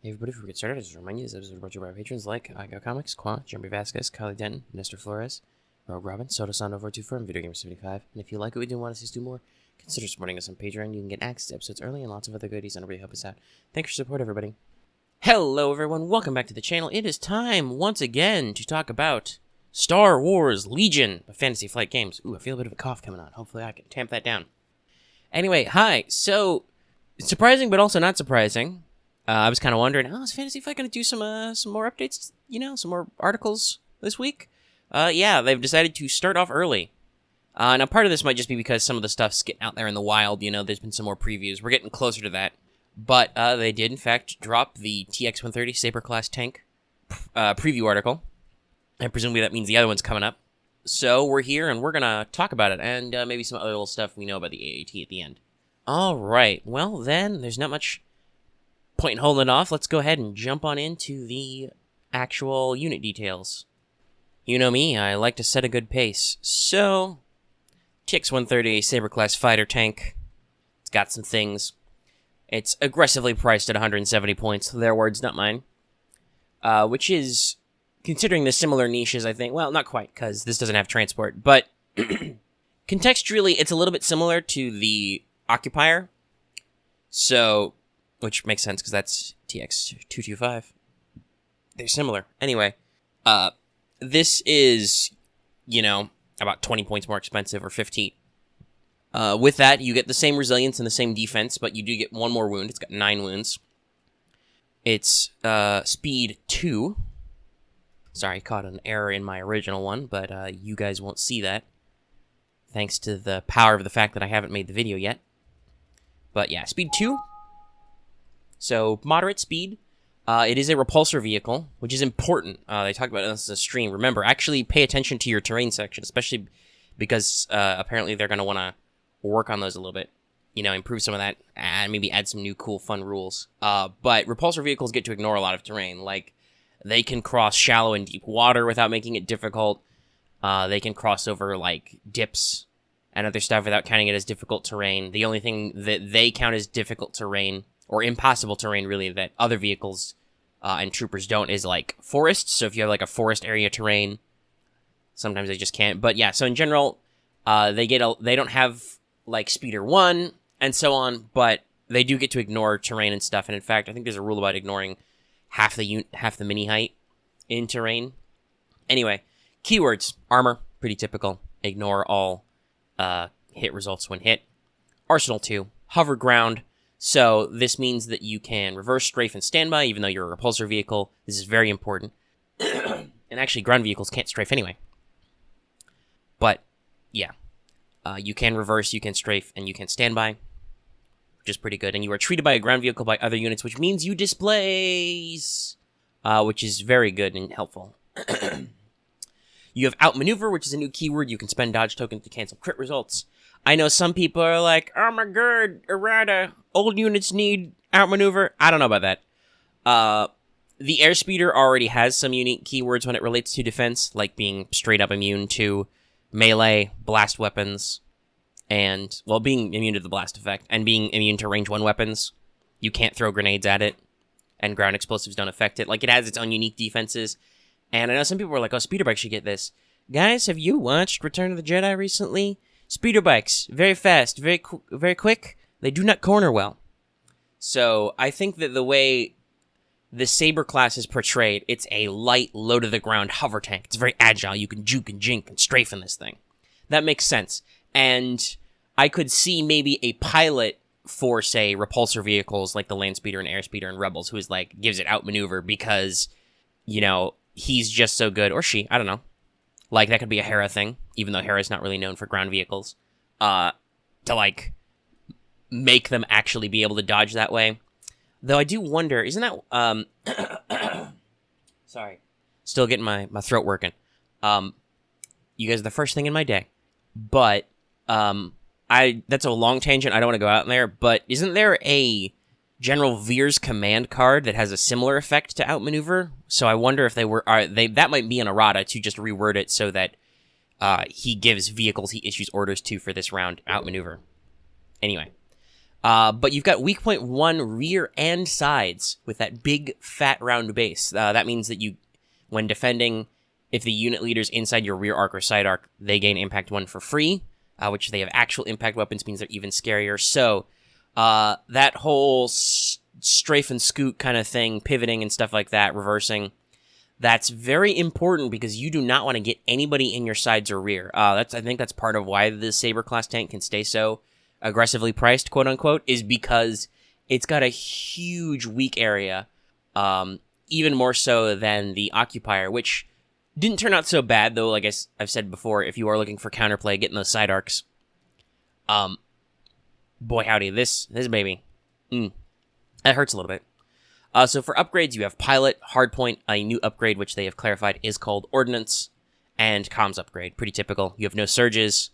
Hey everybody, before we get started, I just remind you this episode is brought to you by our patrons like Igo Comics, Qua, Jeremy Vasquez, Kylie Denton, Nestor Flores, Rogue Robin, Soto Sound 424, and Video Gamer 75. And if you like what we do and want to see us do more, consider supporting us on Patreon. You can get access to episodes early and lots of other goodies, and it really help us out. Thanks for your support, everybody. Hello everyone, welcome back to the channel. It is time, once again, to talk about Star Wars Legion of Fantasy Flight Games. Ooh, I feel a bit of a cough coming on. Hopefully I can tamp that down. Anyway, hi. So, surprising but also not surprising. I was kind of wondering, is Fantasy Flight going to do some more updates, some more articles this week? Yeah, they've decided to start off early. Now, part of this might just be because some of the stuff's getting out there in the wild, there's been some more previews. We're getting closer to that. But they did, in fact, drop the TX-130 Saber-class tank preview article. And presumably that means the other one's coming up. So we're here, and we're going to talk about it, and maybe some other little stuff we know about the AAT at the end. All right, well, then, there's not much point in holding it off. Let's go ahead and jump on into the actual unit details. You know me, I like to set a good pace. So, TX-130 Saber-class fighter tank. It's got some things. It's aggressively priced at 170 points. Their words, not mine. Which is, considering the similar niches, I think, well, not quite, because this doesn't have transport, but contextually, it's a little bit similar to the Occupier. So, which makes sense, because that's TX-225. They're similar. Anyway, this is, about 20 points more expensive, or 15. With that, you get the same resilience and the same defense, but you do get one more wound. It's got 9 wounds. It's speed 2. Sorry, I caught an error in my original one, but you guys won't see that, thanks to the power of the fact that I haven't made the video yet. But yeah, speed 2. So, moderate speed. It is a repulsor vehicle, which is important. They talk about this in a stream. Remember, actually pay attention to your terrain section, especially because apparently they're going to want to work on those a little bit. Improve some of that, and maybe add some new cool, fun rules. But repulsor vehicles get to ignore a lot of terrain. Like, they can cross shallow and deep water without making it difficult. They can cross over, like, dips and other stuff without counting it as difficult terrain. The only thing that they count as difficult terrain, or impossible terrain, really, that other vehicles and troopers don't, is, like, forests. So if you have, like, a forest area terrain, sometimes they just can't. But, yeah, so in general, they don't have, like, Speeder 1 and so on, but they do get to ignore terrain and stuff. And, in fact, I think there's a rule about ignoring half the mini height in terrain. Anyway, keywords. Armor, pretty typical. Ignore all hit results when hit. Arsenal 2. Hover ground. So this means that you can reverse, strafe, and standby, even though you're a repulsor vehicle. This is very important. And actually, ground vehicles can't strafe anyway. But, yeah. You can reverse, you can strafe, and you can standby, which is pretty good. And you are treated by a ground vehicle by other units, which means you displace, which is very good and helpful. You have outmaneuver, which is a new keyword. You can spend dodge tokens to cancel crit results. I know some people are like, oh my god, errata, old units need outmaneuver. I don't know about that. The airspeeder already has some unique keywords when it relates to defense, like being straight up immune to melee, blast weapons, and, well, being immune to the blast effect, and being immune to range 1 weapons. You can't throw grenades at it, and ground explosives don't affect it. Like, it has its own unique defenses. And I know some people were like, oh, speeder bikes should get this. Guys, have you watched Return of the Jedi recently? Speeder bikes, very fast, very quick. They do not corner well. So, I think that the way the Saber class is portrayed, it's a light, low-to-the-ground hover tank. It's very agile. You can juke and jink and strafe in this thing. That makes sense. And I could see maybe a pilot for, say, repulsor vehicles like the land speeder and airspeeder and rebels who is like, gives it outmaneuver because, he's just so good. Or she, I don't know. Like, that could be a Hera thing, even though Hera's not really known for ground vehicles. To, like, make them actually be able to dodge that way. Though I do wonder, isn't that, sorry, still getting my throat working. You guys are the first thing in my day. But, that's a long tangent, I don't want to go out in there, but isn't there a General Veer's command card that has a similar effect to outmaneuver? So I wonder if that might be an errata to just reword it so that, he gives vehicles he issues orders to for this round outmaneuver. Anyway. But you've got weak point 1 rear and sides with that big, fat, round base. That means that when defending, if the unit leader's inside your rear arc or side arc, they gain impact 1 for free, which they have actual impact weapons, means they're even scarier. So that whole strafe and scoot kind of thing, pivoting and stuff like that, reversing, that's very important because you do not want to get anybody in your sides or rear. I think that's part of why the Saber-class tank can stay so aggressively priced, quote-unquote, is because it's got a huge weak area, even more so than the Occupier, which didn't turn out so bad, though, like I've said before, if you are looking for counterplay, getting those side arcs. Boy howdy, this baby, that hurts a little bit. So for upgrades, you have Pilot, Hardpoint, a new upgrade, which they have clarified is called Ordnance, and Comms upgrade. Pretty typical. You have no surges,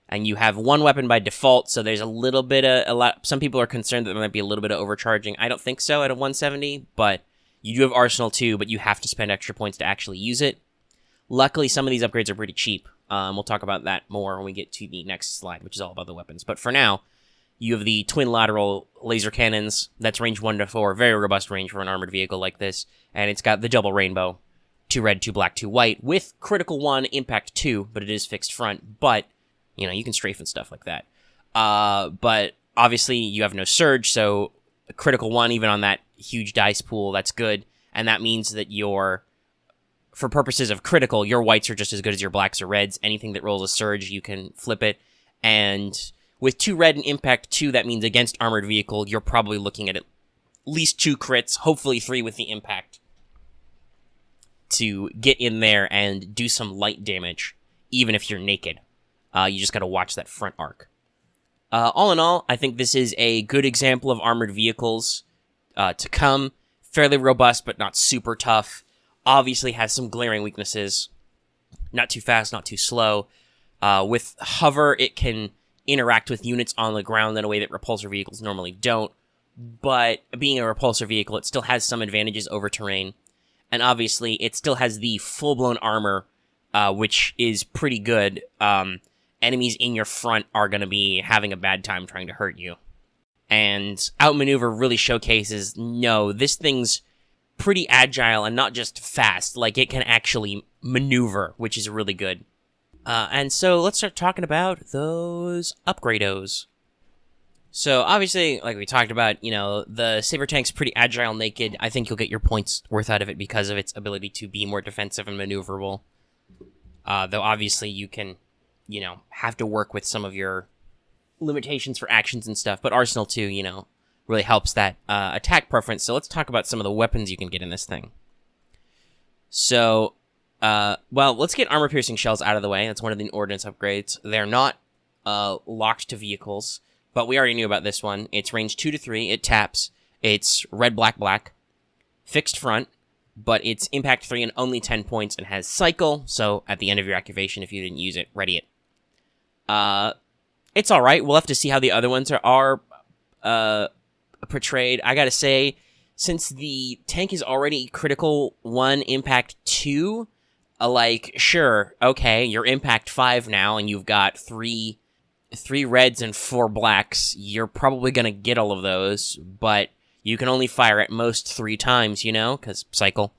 and you have one weapon by default, so there's a little bit of, some people are concerned that there might be a little bit of overcharging. I don't think so at a 170, but you do have Arsenal too, but you have to spend extra points to actually use it. Luckily, some of these upgrades are pretty cheap. We'll talk about that more when we get to the next slide, which is all about the weapons. But for now, you have the twin lateral laser cannons. That's range 1 to 4. Very robust range for an armored vehicle like this. And it's got the double rainbow. 2 red, 2 black, 2 white. With critical 1, impact 2. But it is fixed front. But, you can strafe and stuff like that. But obviously, you have no surge. So critical 1, even on that huge dice pool, that's good. And that means that for purposes of critical, your whites are just as good as your blacks or reds. Anything that rolls a surge, you can flip it. And with 2 red and impact 2, that means against armored vehicle, you're probably looking at least 2 crits, hopefully 3 with the impact, to get in there and do some light damage, even if you're naked. You just got to watch that front arc. All in all, I think this is a good example of armored vehicles to come. Fairly robust, but not super tough. Obviously has some glaring weaknesses. Not too fast, not too slow. With hover, it can interact with units on the ground in a way that repulsor vehicles normally don't, but being a repulsor vehicle, it still has some advantages over terrain, and obviously it still has the full-blown armor, which is pretty good. Enemies in your front are going to be having a bad time trying to hurt you, and outmaneuver really showcases, no, this thing's pretty agile and not just fast, like it can actually maneuver, which is really good. And so let's start talking about those upgrados. So obviously, like we talked about, the Saber tank's pretty agile naked. I think you'll get your points worth out of it because of its ability to be more defensive and maneuverable. Though obviously you can, have to work with some of your limitations for actions and stuff. But Arsenal too, really helps that attack preference. So let's talk about some of the weapons you can get in this thing. So let's get armor-piercing shells out of the way. That's one of the ordnance upgrades. They're not locked to vehicles, but we already knew about this one. It's range 2 to 3. It taps. It's red, black, black. Fixed front, but it's impact 3 and only 10 points and has cycle, so at the end of your activation, if you didn't use it, ready it. It's alright. We'll have to see how the other ones are portrayed. I gotta say, since the tank is already critical 1, impact 2... sure, okay, you're impact 5 now, and you've got 3 reds and 4 blacks. You're probably gonna get all of those, but you can only fire at most 3 times, because cycle.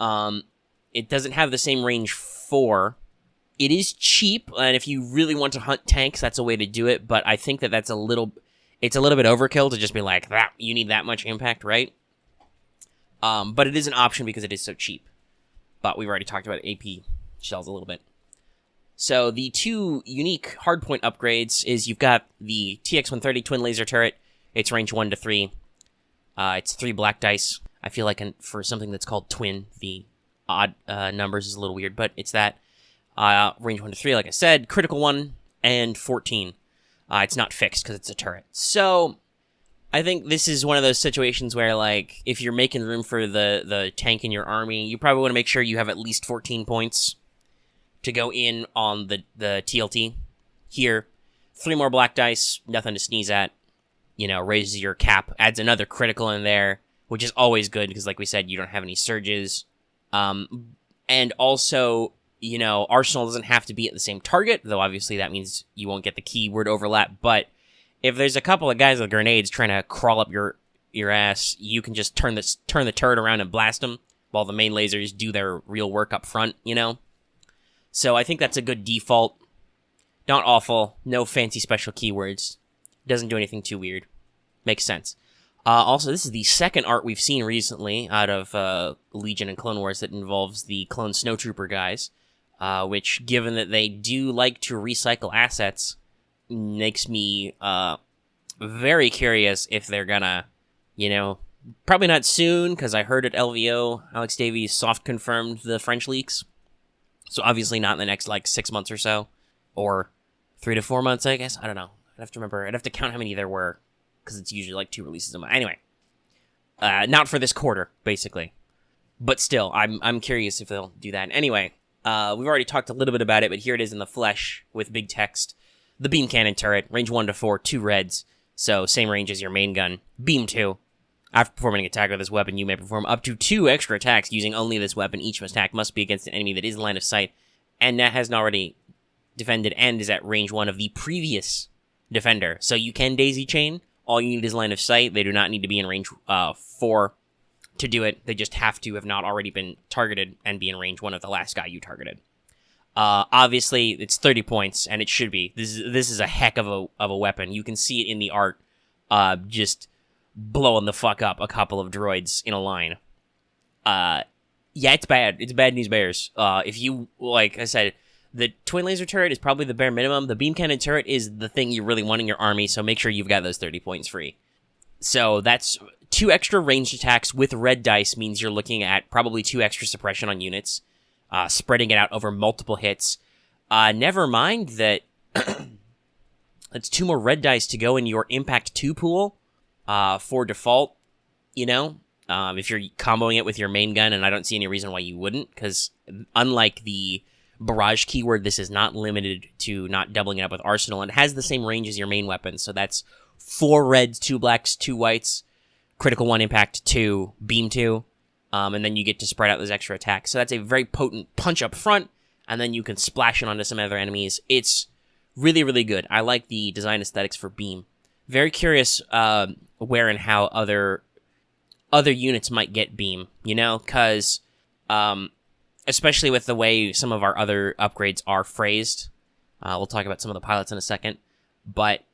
It doesn't have the same range 4. It is cheap, and if you really want to hunt tanks, that's a way to do it, but I think that it's a little bit overkill to just be like, that you need that much impact, right? But it is an option because it is so cheap. But we've already talked about AP shells a little bit. So the 2 unique hardpoint upgrades is you've got the TX-130 twin laser turret. It's range 1 to 3. It's 3 black dice. I feel like for something that's called twin, the odd numbers is a little weird, but it's that. Range 1 to 3, like I said. Critical 1 and 14. It's not fixed because it's a turret. So I think this is one of those situations where, if you're making room for the tank in your army, you probably want to make sure you have at least 14 points to go in on the TLT. Here, 3 more black dice, nothing to sneeze at. Raises your cap, adds another critical in there, which is always good because, like we said, you don't have any surges. And also, Arsenal doesn't have to be at the same target, though obviously that means you won't get the keyword overlap, but if there's a couple of guys with grenades trying to crawl up your ass, you can just turn the turret around and blast them while the main lasers do their real work up front, you know? So I think that's a good default. Not awful. No fancy special keywords. Doesn't do anything too weird. Makes sense. Also, this is the second art we've seen recently out of Legion and Clone Wars that involves the clone snowtrooper guys, which, given that they do like to recycle assets, makes me very curious if they're gonna, probably not soon, because I heard at LVO, Alex Davies soft confirmed the French leaks. So obviously not in the next, 6 months or so, or 3 to 4 months, I guess. I don't know. I'd have to remember. I'd have to count how many there were, because it's usually 2 releases a month. Anyway, not for this quarter, basically. But still, I'm curious if they'll do that. Anyway, we've already talked a little bit about it, but here it is in the flesh with big text. The beam cannon turret, range 1 to 4, 2 reds, so same range as your main gun. Beam 2. After performing an attack with this weapon, you may perform up to 2 extra attacks using only this weapon. Each attack must be against an enemy that is in line of sight, and that hasn't already defended and is at range 1 of the previous defender. So you can daisy chain. All you need is line of sight. They do not need to be in range 4 to do it. They just have to have not already been targeted and be in range 1 of the last guy you targeted. Obviously, it's 30 points, and it should be. This is a heck of a weapon. You can see it in the art, just blowing the fuck up a couple of droids in a line. Yeah, it's bad. It's bad news bears. If you, like I said, the twin laser turret is probably the bare minimum. The beam cannon turret is the thing you really want in your army, so make sure you've got those 30 points free. So that's 2 extra ranged attacks with red dice means you're looking at probably 2 extra suppression on units, spreading it out over multiple hits. Never mind that it's 2 more red dice to go in your Impact 2 pool for default, if you're comboing it with your main gun, and I don't see any reason why you wouldn't, because unlike the barrage keyword, this is not limited to not doubling it up with arsenal, and it has the same range as your main weapon, so that's 4 reds, 2 blacks, 2 whites, critical 1, impact 2, beam 2, and then you get to spread out those extra attacks. So that's a very potent punch up front, and then you can splash it onto some other enemies. It's really, really good. I like the design aesthetics for beam. Very curious where and how other units might get beam, because especially with the way some of our other upgrades are phrased. We'll talk about some of the pilots in a second. But,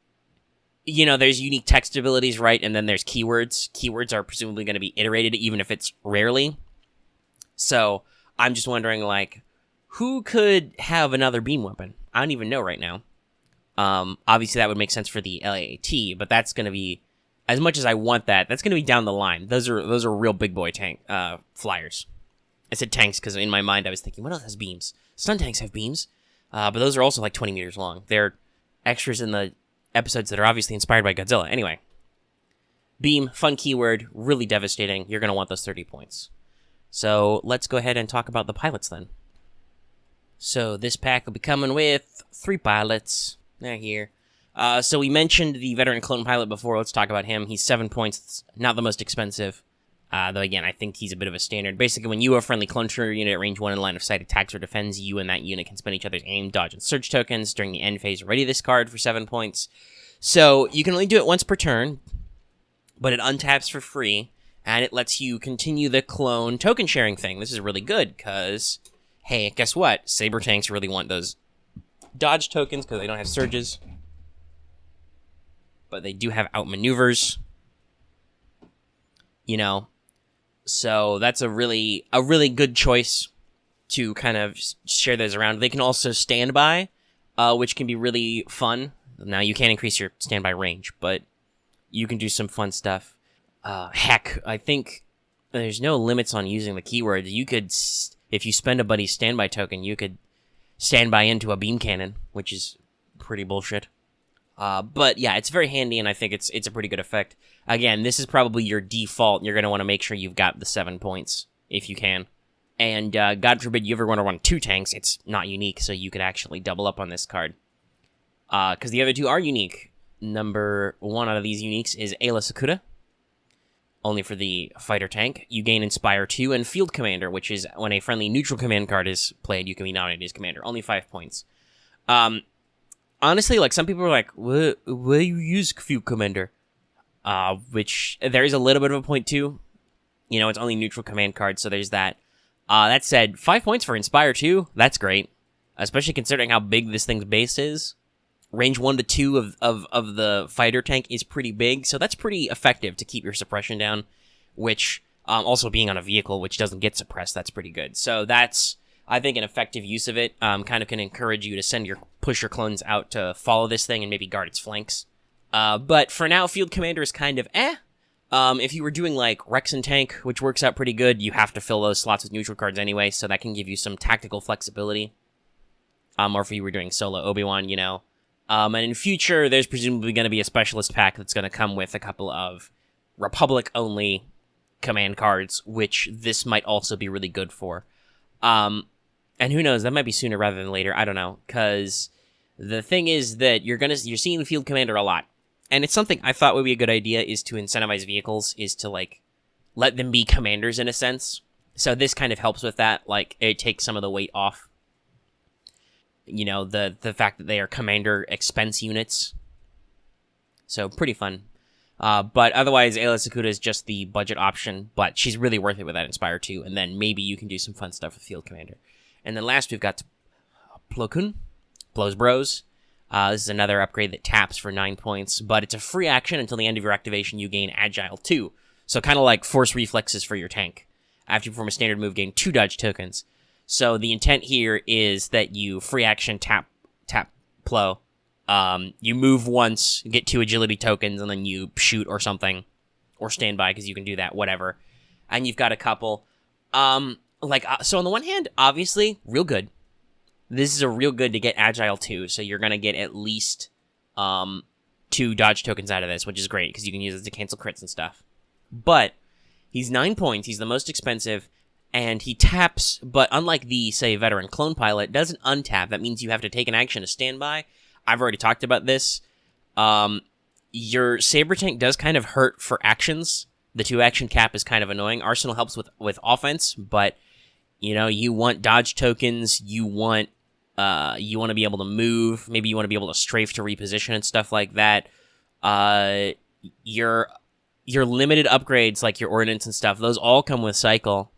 there's unique text abilities, right? And then there's keywords. Keywords are presumably going to be iterated, even if it's rarely. So I'm just wondering, who could have another beam weapon? I don't even know right now. Obviously, that would make sense for the LAAT, but that's going to be, as much as I want that, that's going to be down the line. Those are real big boy tank flyers. I said tanks because in my mind I was thinking, what else has beams? Stun tanks have beams, but those are also 20 meters long. They're extras in the episodes that are obviously inspired by Godzilla. Anyway, beam, fun keyword, really devastating. You're going to want those 30 points. So let's go ahead and talk about the pilots then. So this pack will be coming with 3 pilots. They're here. So we mentioned the veteran clone pilot before. Let's talk about him. He's 7 points. It's not the most expensive. Though again, I think he's a bit of a standard. Basically, when you, a friendly clone trooper unit at range 1 in line of sight, attacks or defends, you and that unit can spend each other's aim, dodge, and search tokens during the end phase. Ready this card for 7 points. So you can only do it once per turn, but it untaps for free, and it lets you continue the clone token sharing thing. This is really good, because, hey, guess what? Saber tanks really want those dodge tokens, because they don't have surges. But they do have outmaneuvers. So that's a really good choice to kind of share those around. They can also standby, which can be really fun. Now, you can't increase your standby range, but you can do some fun stuff. Heck, I think there's no limits on using the keyword. You could, if you spend a buddy's standby token, you could standby into a beam cannon, which is pretty bullshit. But yeah, it's very handy, and I think it's a pretty good effect. Again, this is probably your default. You're going to want to make sure you've got the 7 points, if you can. And God forbid you ever want to run 2 tanks, it's not unique, so you could actually double up on this card. Because the other 2 are unique. Number 1 out of these uniques is Ayla Secura, only for the fighter tank. You gain Inspire 2 and Field Commander, which is when a friendly neutral command card is played, you can be nominated as commander. Only 5 points. honestly, like, some people are like, what do you use Field Commander? Which there is a little bit of a point too. You know, it's only neutral command cards, so there's that. That said, 5 points for Inspire 2, that's great. Especially considering how big this thing's base is. Range 1 to 2 of the fighter tank is pretty big, so that's pretty effective to keep your suppression down, which, also being on a vehicle which doesn't get suppressed, that's pretty good. So that's, I think, an effective use of it. Kind of can encourage you to push your clones out to follow this thing and maybe guard its flanks. But for now, Field Commander is kind of if you were doing, like, Rex and Tank, which works out pretty good, you have to fill those slots with neutral cards anyway, so that can give you some tactical flexibility. Or if you were doing solo Obi-Wan, you know. And in future, there's presumably going to be a specialist pack that's going to come with a couple of Republic-only command cards, which this might also be really good for. And who knows, that might be sooner rather than later, I don't know, because the thing is that you're seeing the Field Commander a lot. And it's something I thought would be a good idea is to incentivize vehicles, is to, like, let them be commanders in a sense. So this kind of helps with that. Like, it takes some of the weight off. You know, the fact that they are commander expense units. So, pretty fun. But otherwise, Ayla Secura is just the budget option, but she's really worth it with that Inspire 2, and then maybe you can do some fun stuff with Field Commander. And then last, we've got Plo Koon, Blows Bros. This is another upgrade that taps for 9 points, but it's a free action until the end of your activation. You gain Agile 2. So kind of like Force Reflexes for your tank. After you perform a standard move, gain 2 dodge tokens. So the intent here is that you free action tap Plo. You move once, get 2 agility tokens, and then you shoot or something. Or stand by, because you can do that, whatever. And you've got a couple. So on the one hand, obviously, real good. This is a real good to get Agile 2, so you're going to get at least 2 dodge tokens out of this, which is great, because you can use it to cancel crits and stuff. But he's 9 points, he's the most expensive, and he taps, but unlike the, say, Veteran Clone Pilot, doesn't untap. That means you have to take an action to stand by. I've already talked about this. Your Saber tank does kind of hurt for actions. The 2-action cap is kind of annoying. Arsenal helps with offense, but, you know, you want dodge tokens, you want to be able to move, maybe you want to be able to strafe to reposition and stuff like that. Your limited upgrades, like your ordnance and stuff, those all come with cycle.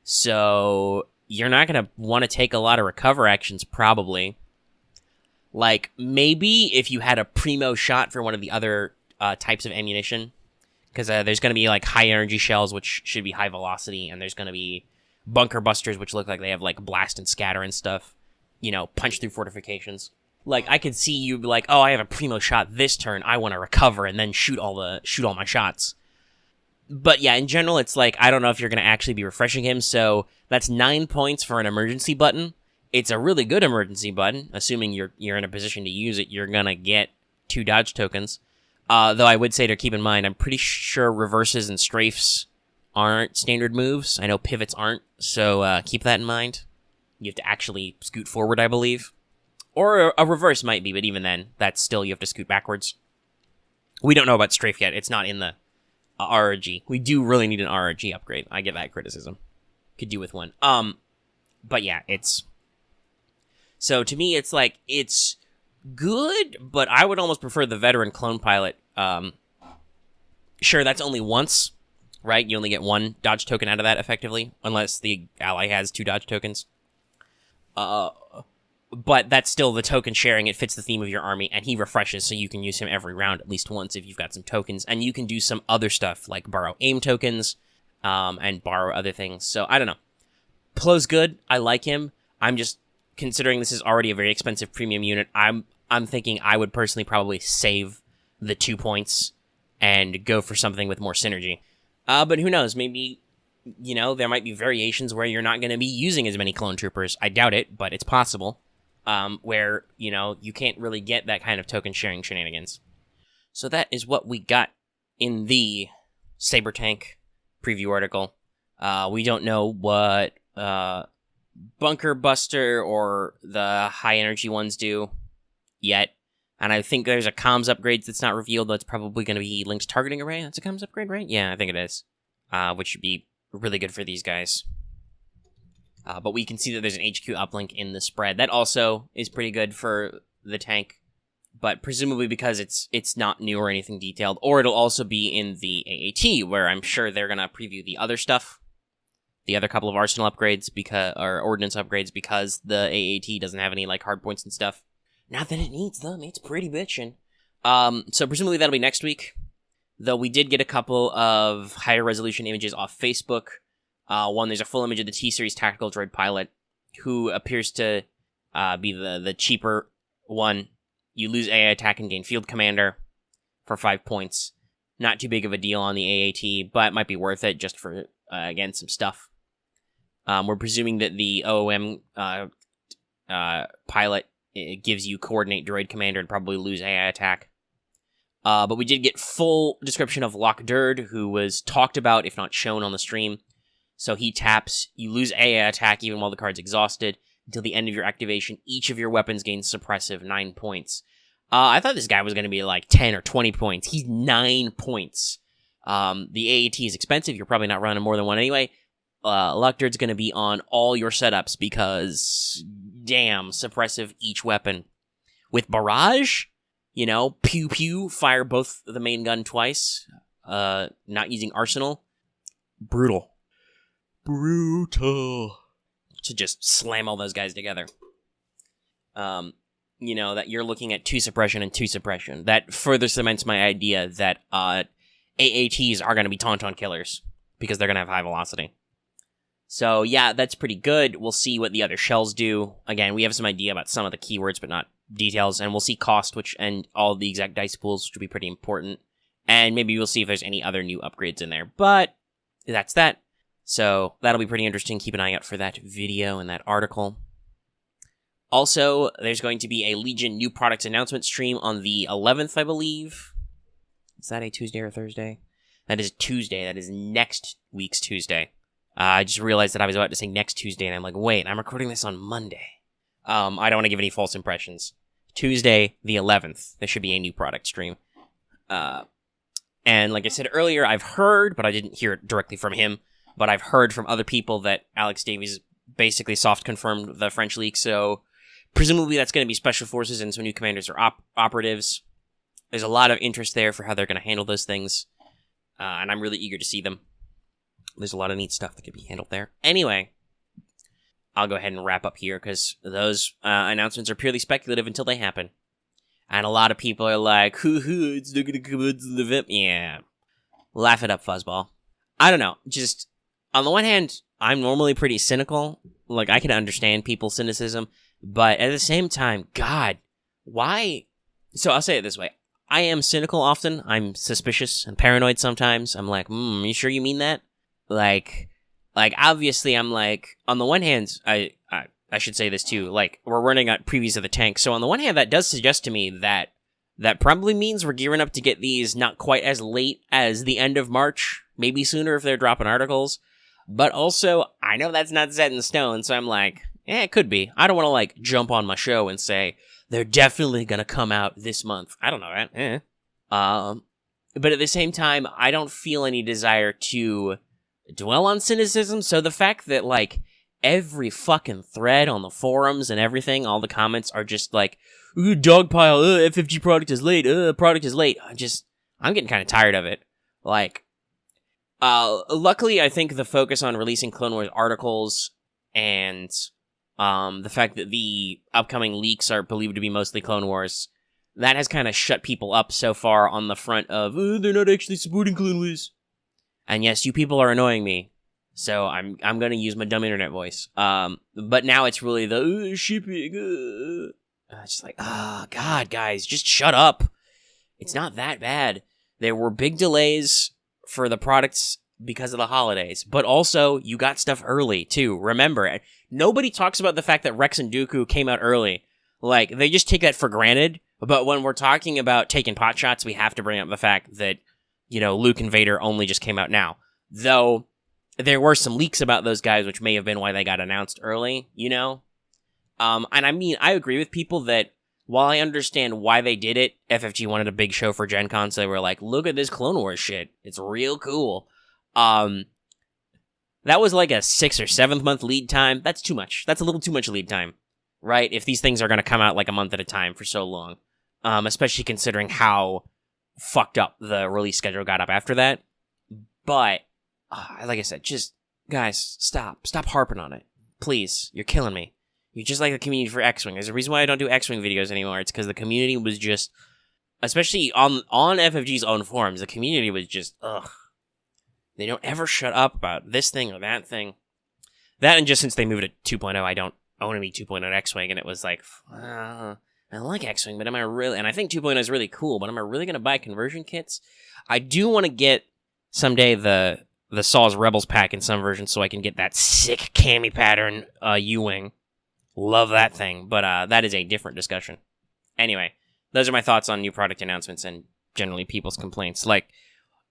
So you're not going to want to take a lot of recover actions, probably. Like, maybe if you had a primo shot for one of the other types of ammunition, because there's going to be, like, high energy shells, which should be high velocity, and there's going to be bunker busters, which look like they have, like, blast and scatter and stuff. You know, punch through fortifications. Like, I could see you be like, oh, I have a primo shot this turn, I want to recover and then shoot all my shots. But yeah, in general, it's like, I don't know if you're going to actually be refreshing him, so that's 9 points for an emergency button. It's a really good emergency button, assuming you're in a position to use it, you're going to get 2 dodge tokens. Though I would say to keep in mind, I'm pretty sure reverses and strafes aren't standard moves. I know pivots aren't, so keep that in mind. You have to actually scoot forward, I believe. Or a reverse might be, but even then, that's still, you have to scoot backwards. We don't know about strafe yet. It's not in the RRG. We do really need an RRG upgrade. I get that criticism. Could do with one. But yeah, it's... So to me, it's like, it's good, but I would almost prefer the Veteran Clone Pilot. Sure, that's only once, right? You only get 1 dodge token out of that, effectively, unless the ally has 2 dodge tokens. But that's still the token sharing. It fits the theme of your army, and he refreshes, so you can use him every round at least once if you've got some tokens. And you can do some other stuff, like borrow aim tokens, and borrow other things. So, I don't know. Plo's good. I like him. I'm just, considering this is already a very expensive premium unit, I'm thinking I would personally probably save the 2 points and go for something with more synergy. But who knows? Maybe... You know, there might be variations where you're not going to be using as many clone troopers. I doubt it, but it's possible. Where, you know, you can't really get that kind of token sharing shenanigans. So that is what we got in the Saber Tank preview article. We don't know what Bunker Buster or the high energy ones do yet. And I think there's a comms upgrade that's not revealed. That's probably going to be Link's targeting array. That's a comms upgrade, right? Yeah, I think it is. Which should be really good for these guys. But we can see that there's an HQ uplink in the spread. That also is pretty good for the tank. but presumably because it's not new or anything detailed, or it'll also be in the AAT, where I'm sure they're gonna preview the other stuff, the other couple of arsenal upgrades or ordnance upgrades, because the AAT doesn't have any like hard points and stuff. Not that it needs them; it's pretty bitchin'. So presumably that'll be next week. Though we did get a couple of higher resolution images off Facebook. One, there's a full image of the T-Series tactical droid pilot, who appears to be the cheaper one. You lose AI attack and gain field commander for 5 points. Not too big of a deal on the AAT, but might be worth it just for, again, some stuff. We're presuming that the OOM pilot gives you coordinate droid commander and probably lose AI attack. But we did get full description of Lock Durd, who was talked about, if not shown on the stream. So he taps, you lose AI attack even while the card's exhausted. Until the end of your activation, each of your weapons gains suppressive 9 points. I thought this guy was going to be like 10 or 20 points. He's 9 points. The AAT is expensive. You're probably not running more than one anyway. Lock Durd's going to be on all your setups because, damn, suppressive each weapon. With Barrage, you know, pew pew, fire both the main gun twice. Not using Arsenal. Brutal. To just slam all those guys together. You know, that you're looking at 2 suppression and 2 suppression. That further cements my idea that AATs are going to be Tauntaun killers, because they're going to have high velocity. So, yeah, that's pretty good. We'll see what the other shells do. Again, we have some idea about some of the keywords, but not details. And we'll see cost, and all the exact dice pools, which will be pretty important. And maybe we'll see if there's any other new upgrades in there. But that's that. So that'll be pretty interesting. Keep an eye out for that video and that article. Also, there's going to be a Legion new products announcement stream on the 11th, I believe. Is that a Tuesday or Thursday? That is Tuesday. That is next week's Tuesday. I just realized that I was about to say next Tuesday, and I'm like, wait, I'm recording this on Monday. I don't want to give any false impressions. Tuesday, the 11th, there should be a new product stream. And like I said earlier, I've heard, but I didn't hear it directly from him, but I've heard from other people that Alex Davies basically soft confirmed the French leak, so presumably that's going to be Special Forces and some new commanders or operatives. There's a lot of interest there for how they're going to handle those things, and I'm really eager to see them. There's a lot of neat stuff that could be handled there. Anyway, I'll go ahead and wrap up here, because those announcements are purely speculative until they happen. And a lot of people are like, hoo-hoo, it's not going to come out to the event. Yeah. Laugh it up, fuzzball. I don't know, just... On the one hand, I'm normally pretty cynical. Like, I can understand people's cynicism. But at the same time, God, why? So I'll say it this way. I am cynical often. I'm suspicious and paranoid sometimes. I'm like, you sure you mean that? Like obviously I'm like, on the one hand, I should say this too, like, we're running out previews of the tank. So on the one hand, that does suggest to me that probably means we're gearing up to get these not quite as late as the end of March. Maybe sooner if they're dropping articles. But also, I know that's not set in stone, so I'm like, it could be. I don't want to, like, jump on my show and say, they're definitely going to come out this month. I don't know that. But at the same time, I don't feel any desire to dwell on cynicism, so the fact that, like, every fucking thread on the forums and everything, all the comments are just like, ooh, dogpile, FFG product is late, product is late. I'm getting kind of tired of it. Like, luckily, I think the focus on releasing Clone Wars articles and the fact that the upcoming leaks are believed to be mostly Clone Wars, that has kind of shut people up so far on the front of, they're not actually supporting Clone Wars. And yes, you people are annoying me, so I'm going to use my dumb internet voice. But now it's really the shipping. It's just like, God, guys, just shut up. It's not that bad. There were big delays for the products because of the holidays, but also you got stuff early too. Remember, nobody talks about the fact that Rex and Dooku came out early. Like, they just take that for granted. But when we're talking about taking pot shots, we have to bring up the fact that, you know, Luke and Vader only just came out now. Though there were some leaks about those guys, which may have been why they got announced early, you know? And I mean, I agree with people that while I understand why they did it, FFG wanted a big show for Gen Con, so they were like, look at this Clone Wars shit. It's real cool. That was like a 6 or 7 month lead time. That's too much. That's a little too much lead time, right? If these things are going to come out like a month at a time for so long. especially considering how fucked up the release schedule got up after that. But, like I said, just, guys, stop harping on it. Please, you're killing me. You're just like the community for X-Wing. There's a reason why I don't do X-Wing videos anymore. It's because the community was just, especially on FFG's own forums, the community was just, ugh. They don't ever shut up about this thing or that thing. That, and just since they moved to 2.0, I don't own any 2.0 X-Wing, and it was like, I like X-Wing, but am I really, and I think 2.0 is really cool, but am I really going to buy conversion kits? I do want to get someday the Saw's Rebels pack in some version so I can get that sick cami pattern U-Wing. Love that thing, but that is a different discussion. Anyway, those are my thoughts on new product announcements and generally people's complaints. Like,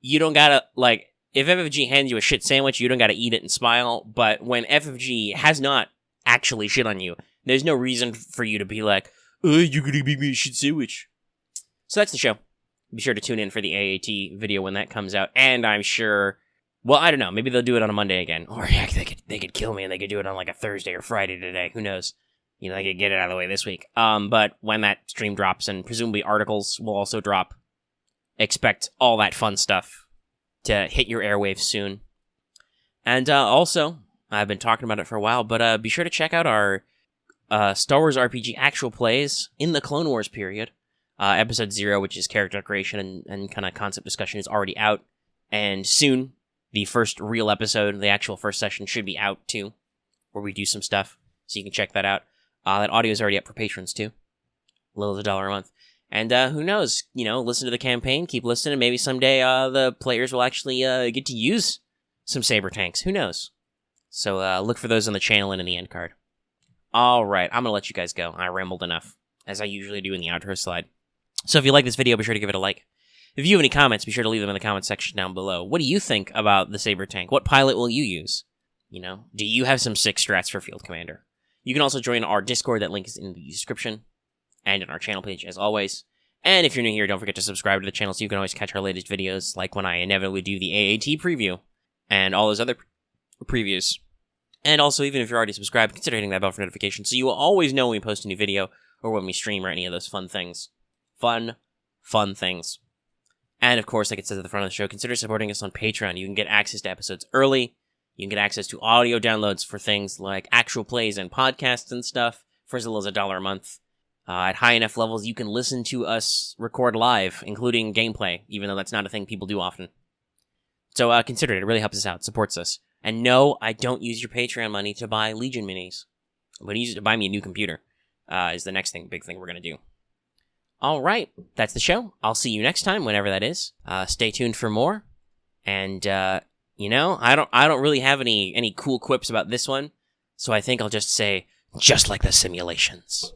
you don't gotta, like, if FFG hands you a shit sandwich, you don't gotta eat it and smile, but when FFG has not actually shit on you, there's no reason for you to be like, oh, you're gonna make me a shit sandwich. So that's the show. Be sure to tune in for the AAT video when that comes out, and I'm sure, well, I don't know, maybe they'll do it on a Monday again, or heck, they could kill me and they could do it on like a Thursday or Friday today, who knows. You know, they could get it out of the way this week. But when that stream drops, and presumably articles will also drop, expect all that fun stuff to hit your airwaves soon. And also, I've been talking about it for a while, but be sure to check out our Star Wars RPG actual plays in the Clone Wars period. Episode 0, which is character creation and kind of concept discussion, is already out. And soon, the first real episode, the actual first session, should be out too, where we do some stuff. So you can check that out. That audio is already up for patrons too. A little as $1 a month. And who knows, you know, listen to the campaign, keep listening. Maybe someday the players will actually get to use some Saber tanks. Who knows? So look for those on the channel and in the end card. All right, I'm going to let you guys go. I rambled enough, as I usually do in the outro slide. So if you like this video, be sure to give it a like. If you have any comments, be sure to leave them in the comment section down below. What do you think about the Saber tank? What pilot will you use? You know, do you have some sick strats for Field Commander? You can also join our Discord. That link is in the description and in our channel page, as always. And if you're new here, don't forget to subscribe to the channel so you can always catch our latest videos, like when I inevitably do the AAT preview and all those other previews. And also, even if you're already subscribed, consider hitting that bell for notifications so you will always know when we post a new video or when we stream or any of those fun things. Fun things. And of course, like it says at the front of the show, consider supporting us on Patreon. You can get access to episodes early. You can get access to audio downloads for things like actual plays and podcasts and stuff for as little as $1 a month. At high enough levels, you can listen to us record live, including gameplay, even though that's not a thing people do often. So consider it. It really helps us out, supports us. And no, I don't use your Patreon money to buy Legion minis. I'm going to use it to buy me a new computer, is the next big thing we're going to do. All right, that's the show. I'll see you next time, whenever that is. Stay tuned for more. And, you know, I don't really have any cool quips about this one, so I think I'll just say, just like the simulations.